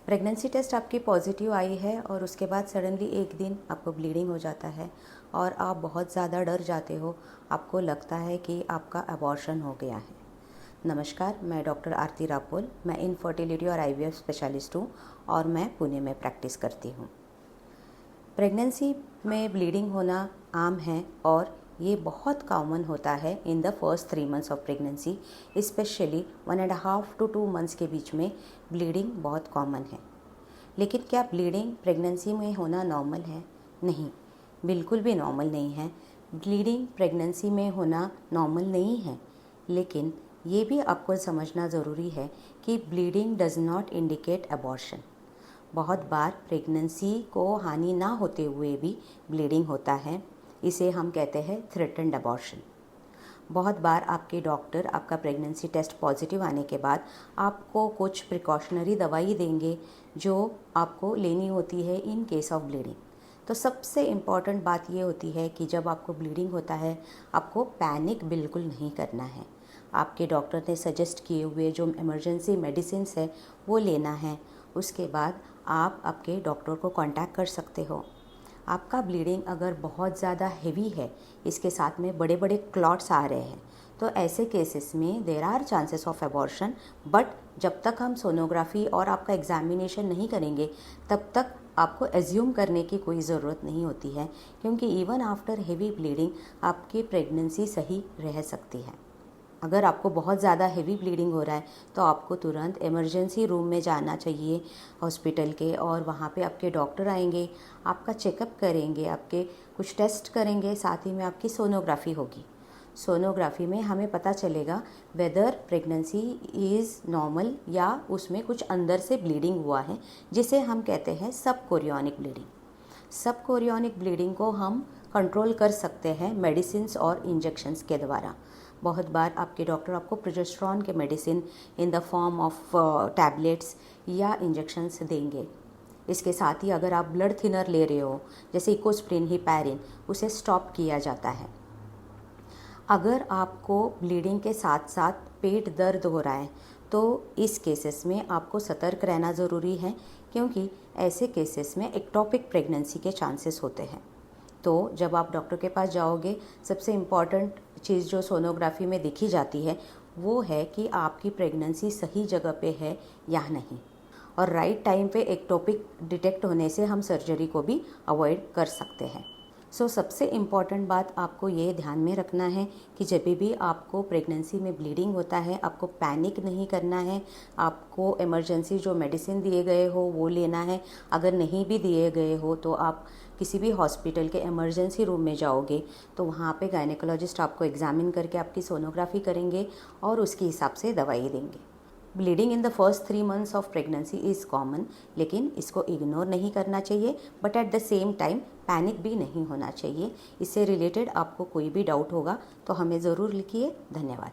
Pregnancy test आपकी positive आई है और उसके बाद सडनली एक दिन आपको ब्लीडिंग हो जाता है और आप बहुत ज़्यादा डर जाते हो। आपको लगता है कि आपका अबॉर्शन हो गया है। नमस्कार, मैं डॉक्टर आरती रापोल। मैं इनफर्टिलिटी और आईवीएफ स्पेशलिस्ट हूँ और मैं पुणे में प्रैक्टिस करती हूँ। प्रेगनेंसी में ब्लीडिंग होना आम है और ये बहुत कॉमन होता है in the first 3 months of pregnancy. Specially 1.5 to 2 months के बीच में ब्लीडिंग बहुत कॉमन है। लेकिन क्या ब्लीडिंग प्रेगनेंसी में होना नॉर्मल है? नहीं, बिल्कुल भी नॉर्मल नहीं है। ब्लीडिंग प्रेगनेंसी में होना नॉर्मल नहीं है, लेकिन ये भी आपको समझना ज़रूरी है कि bleeding does not indicate abortion. बहुत बार प्रेगनेंसी को हानि ना होते हुए भी ब्लीडिंग होता है। इसे हम कहते हैं थ्रेटन्ड अबॉर्शन। बहुत बार आपके डॉक्टर आपका प्रेगनेंसी टेस्ट पॉजिटिव आने के बाद आपको कुछ प्रिकॉशनरी दवाई देंगे जो आपको लेनी होती है इन केस ऑफ ब्लीडिंग। तो सबसे इम्पॉर्टेंट बात ये होती है कि जब आपको ब्लीडिंग होता है आपको पैनिक बिल्कुल नहीं करना है। आपके डॉक्टर ने सजेस्ट किए हुए जो इमरजेंसी मेडिसिन्स है वो लेना है। उसके बाद आप आपके डॉक्टर को कांटेक्ट कर सकते हो। आपका ब्लीडिंग अगर बहुत ज़्यादा हेवी है, इसके साथ में बड़े बड़े क्लॉट्स आ रहे हैं, तो ऐसे केसेस में there are chances of abortion. But जब तक हम सोनोग्राफी और आपका एग्जामिनेशन नहीं करेंगे तब तक आपको एज्यूम करने की कोई ज़रूरत नहीं होती है, क्योंकि इवन आफ्टर हेवी ब्लीडिंग आपकी प्रेगनेंसी सही रह सकती है। अगर आपको बहुत ज़्यादा हेवी ब्लीडिंग हो रहा है तो आपको तुरंत इमरजेंसी रूम में जाना चाहिए हॉस्पिटल के, और वहाँ पे आपके डॉक्टर आएंगे, आपका चेकअप करेंगे, आपके कुछ टेस्ट करेंगे, साथ ही में आपकी सोनोग्राफी होगी। सोनोग्राफी में हमें पता चलेगा वेदर प्रेगनेंसी इज़ नॉर्मल या उसमें कुछ अंदर से ब्लीडिंग हुआ है, जिसे हम कहते हैं सब कोरियोनिक ब्लीडिंग। सब कोरियोनिक ब्लीडिंग को हम कंट्रोल कर सकते हैं मेडिसिन्स और इंजेक्शंस के द्वारा। बहुत बार आपके डॉक्टर आपको प्रोजेस्टेरॉन के medicine in the form of tablets या इंजेक्शंस देंगे। इसके साथ ही अगर आप ब्लड थिनर ले रहे हो जैसे इकोस्प्रिन, हिपैरिन, उसे स्टॉप किया जाता है। अगर आपको ब्लीडिंग के साथ साथ पेट दर्द हो रहा है तो इस केसेस में आपको सतर्क रहना ज़रूरी है, क्योंकि ऐसे केसेस में एक्टोपिक प्रेगनेंसी के चांसेस होते हैं। तो जब आप डॉक्टर के पास जाओगे, सबसे इम्पॉर्टेंट चीज़ जो सोनोग्राफी में देखी जाती है वो है कि आपकी प्रेगनेंसी सही जगह पे है या नहीं, और राइट टाइम पे एक्टोपिक डिटेक्ट होने से हम सर्जरी को भी अवॉइड कर सकते हैं। सबसे इम्पॉर्टेंट बात आपको ये ध्यान में रखना है कि जब भी आपको प्रेगनेंसी में ब्लीडिंग होता है आपको पैनिक नहीं करना है। आपको इमरजेंसी जो मेडिसिन दिए गए हो वो लेना है। अगर नहीं भी दिए गए हो तो आप किसी भी हॉस्पिटल के इमरजेंसी रूम में जाओगे तो वहाँ पे गायनेकोलॉजिस्ट आपको एग्जामिन करके आपकी सोनोग्राफी करेंगे और उसके हिसाब से दवाई देंगे। Bleeding in the first 3 months of pregnancy is common, लेकिन इसको इग्नोर नहीं करना चाहिए, but at the same time panic भी नहीं होना चाहिए। इससे रिलेटेड आपको कोई भी डाउट होगा तो हमें ज़रूर लिखिए। धन्यवाद।